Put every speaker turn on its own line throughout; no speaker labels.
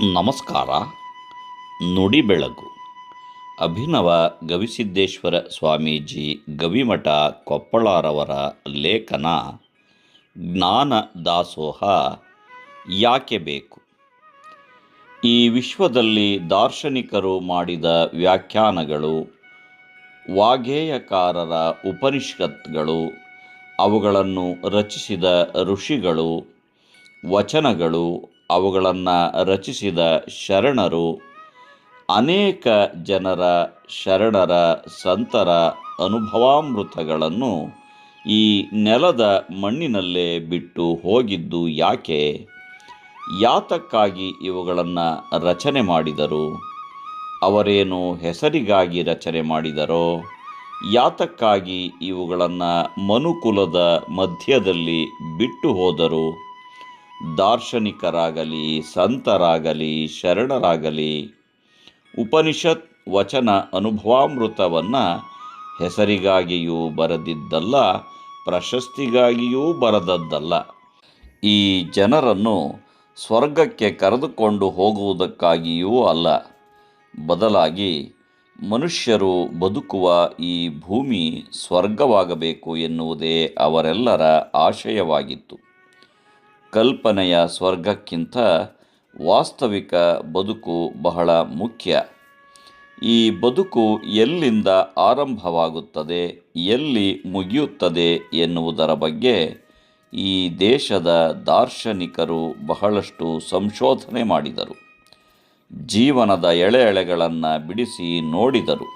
ನಮಸ್ಕಾರ. ನುಡಿ ಬೆಳಗು. ಅಭಿನವ ಗವಿಸಿದ್ದೇಶ್ವರ ಸ್ವಾಮೀಜಿ ಗವಿಮಠ ಕೊಪ್ಪಳರವರ ಲೇಖನ ಜ್ಞಾನ ದಾಸೋಹ ಯಾಕೆ ಬೇಕು. ಈ ವಿಶ್ವದಲ್ಲಿ ದಾರ್ಶನಿಕರು ಮಾಡಿದ ವ್ಯಾಖ್ಯಾನಗಳು, ವಾಗ್ಗೇಯಕಾರರ ಉಪನಿಷತ್ಗಳು, ಅವುಗಳನ್ನು ರಚಿಸಿದ ಋಷಿಗಳು, ವಚನಗಳು, ಅವುಗಳನ್ನು ರಚಿಸಿದ ಶರಣರು, ಅನೇಕ ಜನರ ಶರಣರ ಸಂತರ ಅನುಭವಾಮೃತಗಳನ್ನು ಈ ನೆಲದ ಮಣ್ಣಿನಲ್ಲೇ ಬಿಟ್ಟು ಹೋಗಿದ್ದು ಯಾಕೆ? ಯಾತಕ್ಕಾಗಿ ಇವುಗಳನ್ನು ರಚನೆ ಮಾಡಿದರು? ಅವರೇನು ಹೆಸರಿಗಾಗಿ ರಚನೆ ಮಾಡಿದರೋ? ಯಾತಕ್ಕಾಗಿ ಇವುಗಳನ್ನು ಮನುಕುಲದ ಮಧ್ಯದಲ್ಲಿ ಬಿಟ್ಟು ಹೋದರು? ದಾರ್ಶನಿಕರಾಗಲಿ, ಸಂತರಾಗಲಿ, ಶರಣರಾಗಲಿ ಉಪನಿಷತ್ ವಚನ ಅನುಭವಾಮೃತವನ್ನು ಹೆಸರಿಗಾಗಿಯೂ ಬರೆದಿದ್ದಲ್ಲ, ಪ್ರಶಸ್ತಿಗಾಗಿಯೂ ಬರೆದದ್ದಲ್ಲ. ಈ ಜನರನ್ನು ಸ್ವರ್ಗಕ್ಕೆ ಕರೆದುಕೊಂಡು ಹೋಗುವುದಕ್ಕಾಗಿಯೂ ಅಲ್ಲ. ಬದಲಾಗಿ ಮನುಷ್ಯರು ಬದುಕುವ ಈ ಭೂಮಿ ಸ್ವರ್ಗವಾಗಬೇಕು ಎನ್ನುವುದೇ ಅವರೆಲ್ಲರ ಆಶಯವಾಗಿತ್ತು. ಕಲ್ಪನೆಯ ಸ್ವರ್ಗಕ್ಕಿಂತ ವಾಸ್ತವಿಕ ಬದುಕು ಬಹಳ ಮುಖ್ಯ. ಈ ಬದುಕು ಎಲ್ಲಿಂದ ಆರಂಭವಾಗುತ್ತದೆ, ಎಲ್ಲಿ ಮುಗಿಯುತ್ತದೆ ಎನ್ನುವುದರ ಬಗ್ಗೆ ಈ ದೇಶದ ದಾರ್ಶನಿಕರು ಬಹಳಷ್ಟು ಸಂಶೋಧನೆ ಮಾಡಿದರು. ಜೀವನದ ಎಳೆಗಳನ್ನು ಬಿಡಿಸಿ ನೋಡಿದರು.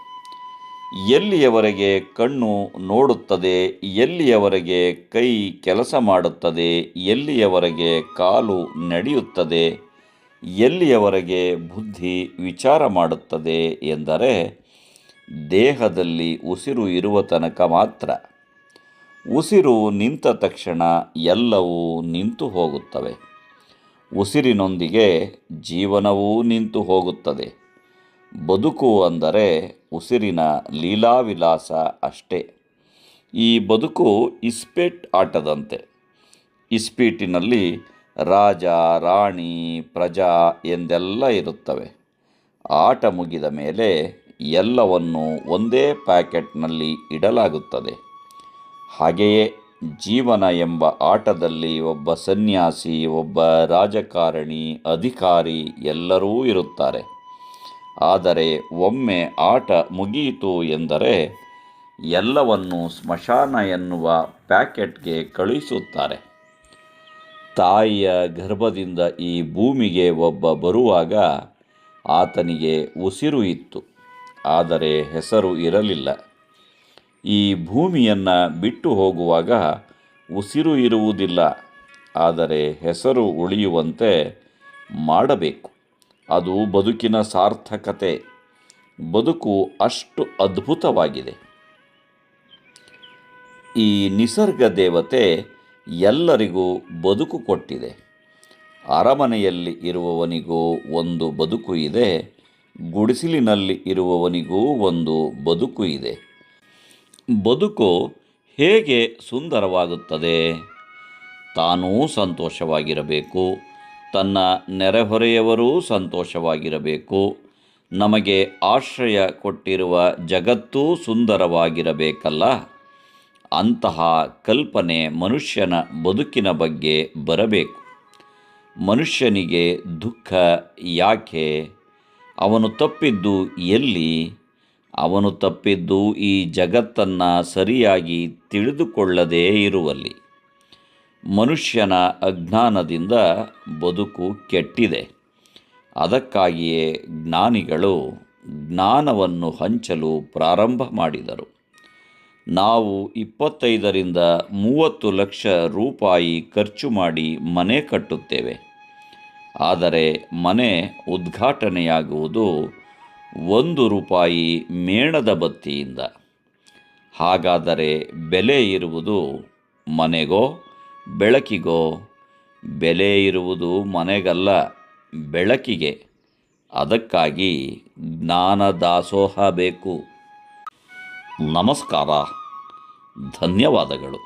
ಎಲ್ಲಿಯವರೆಗೆ ಕಣ್ಣು ನೋಡುತ್ತದೆ, ಎಲ್ಲಿಯವರೆಗೆ ಕೈ ಕೆಲಸ ಮಾಡುತ್ತದೆ, ಎಲ್ಲಿಯವರೆಗೆ ಕಾಲು ನಡೆಯುತ್ತದೆ, ಎಲ್ಲಿಯವರೆಗೆ ಬುದ್ಧಿ ವಿಚಾರ ಮಾಡುತ್ತದೆ ಎಂದರೆ ದೇಹದಲ್ಲಿ ಉಸಿರು ಇರುವ ತನಕ ಮಾತ್ರ. ಉಸಿರು ನಿಂತ ತಕ್ಷಣ ಎಲ್ಲವೂ ನಿಂತು ಹೋಗುತ್ತವೆ. ಉಸಿರಿನೊಂದಿಗೆ ಜೀವನವೂ ನಿಂತು ಹೋಗುತ್ತದೆ. ಬದುಕು ಅಂದರೆ ಉಸಿರಿನ ಲೀಲಾವಿಲಾಸ ಅಷ್ಟೇ. ಈ ಬದುಕು ಇಸ್ಪೀಟ್ ಆಟದಂತೆ. ಇಸ್ಪೀಟಿನಲ್ಲಿ ರಾಜ, ರಾಣಿ, ಪ್ರಜಾ ಎಂದೆಲ್ಲ ಇರುತ್ತವೆ. ಆಟ ಮುಗಿದ ಮೇಲೆ ಎಲ್ಲವನ್ನು ಒಂದೇ ಪ್ಯಾಕೆಟ್ನಲ್ಲಿ ಇಡಲಾಗುತ್ತದೆ. ಹಾಗೆಯೇ ಜೀವನ ಎಂಬ ಆಟದಲ್ಲಿ ಒಬ್ಬ ಸನ್ಯಾಸಿ, ಒಬ್ಬ ರಾಜಕಾರಣಿ, ಅಧಿಕಾರಿ ಎಲ್ಲರೂ ಇರುತ್ತಾರೆ. ಆದರೆ ಒಮ್ಮೆ ಆಟ ಮುಗಿಯಿತು ಎಂದರೆ ಎಲ್ಲವನ್ನು ಸ್ಮಶಾನ ಎನ್ನುವ ಪ್ಯಾಕೆಟ್ಗೆ ಕಳುಹಿಸುತ್ತಾರೆ. ತಾಯಿಯ ಗರ್ಭದಿಂದ ಈ ಭೂಮಿಗೆ ಒಬ್ಬ ಬರುವಾಗ ಆತನಿಗೆ ಉಸಿರು ಇತ್ತು, ಆದರೆ ಹೆಸರು ಇರಲಿಲ್ಲ. ಈ ಭೂಮಿಯನ್ನು ಬಿಟ್ಟು ಹೋಗುವಾಗ ಉಸಿರು ಇರುವುದಿಲ್ಲ, ಆದರೆ ಹೆಸರು ಉಳಿಯುವಂತೆ ಮಾಡಬೇಕು. ಅದು ಬದುಕಿನ ಸಾರ್ಥಕತೆ. ಬದುಕು ಅಷ್ಟು ಅದ್ಭುತವಾಗಿದೆ. ಈ ನಿಸರ್ಗ ದೇವತೆ ಎಲ್ಲರಿಗೂ ಬದುಕು ಕೊಟ್ಟಿದೆ. ಅರಮನೆಯಲ್ಲಿ ಇರುವವನಿಗೂ ಒಂದು ಬದುಕು ಇದೆ, ಗುಡಿಸಲಿನಲ್ಲಿ ಇರುವವನಿಗೂ ಒಂದು ಬದುಕು ಇದೆ. ಬದುಕು ಹೇಗೆ ಸುಂದರವಾಗುತ್ತದೆ? ತಾನೂ ಸಂತೋಷವಾಗಿರಬೇಕು, ತನ್ನ ನೆರೆಹೊರೆಯವರೂ ಸಂತೋಷವಾಗಿರಬೇಕು, ನಮಗೆ ಆಶ್ರಯ ಕೊಟ್ಟಿರುವ ಜಗತ್ತೂ ಸುಂದರವಾಗಿರಬೇಕಲ್ಲ. ಅಂತಹ ಕಲ್ಪನೆ ಮನುಷ್ಯನ ಬದುಕಿನ ಬಗ್ಗೆ ಬರಬೇಕು. ಮನುಷ್ಯನಿಗೆ ದುಃಖ ಯಾಕೆ? ಅವನು ತಪ್ಪಿದ್ದು ಎಲ್ಲಿ? ಅವನು ತಪ್ಪಿದ್ದು ಈ ಜಗತ್ತನ್ನು ಸರಿಯಾಗಿ ತಿಳಿದುಕೊಳ್ಳದೇ ಇರುವಲ್ಲಿ. ಮನುಷ್ಯನ ಅಜ್ಞಾನದಿಂದ ಬದುಕು ಕೆಟ್ಟಿದೆ. ಅದಕ್ಕಾಗಿಯೇ ಜ್ಞಾನಿಗಳು ಜ್ಞಾನವನ್ನು ಹಂಚಲು ಪ್ರಾರಂಭ ಮಾಡಿದರು. ನಾವು 25 ರಿಂದ 30 ಲಕ್ಷ ರೂಪಾಯಿ ಖರ್ಚು ಮಾಡಿ ಮನೆ ಕಟ್ಟುತ್ತೇವೆ. ಆದರೆ ಮನೆ ಉದ್ಘಾಟನೆಯಾಗುವುದು 1 ರೂಪಾಯಿ ಮೇಣದ ಬತ್ತಿಯಿಂದ. ಹಾಗಾದರೆ ಬೆಲೆ ಇರುವುದು ಮನೆಗೋ ಬೆಳಕಿಗೋ? ಬೆಲೆ ಇರುವುದು ಮನೆಗಲ್ಲ, ಬೆಳಕಿಗೆ. ಅದಕ್ಕಾಗಿ ಜ್ಞಾನ ದಾಸೋಹ ಬೇಕು. ನಮಸ್ಕಾರ. ಧನ್ಯವಾದಗಳು.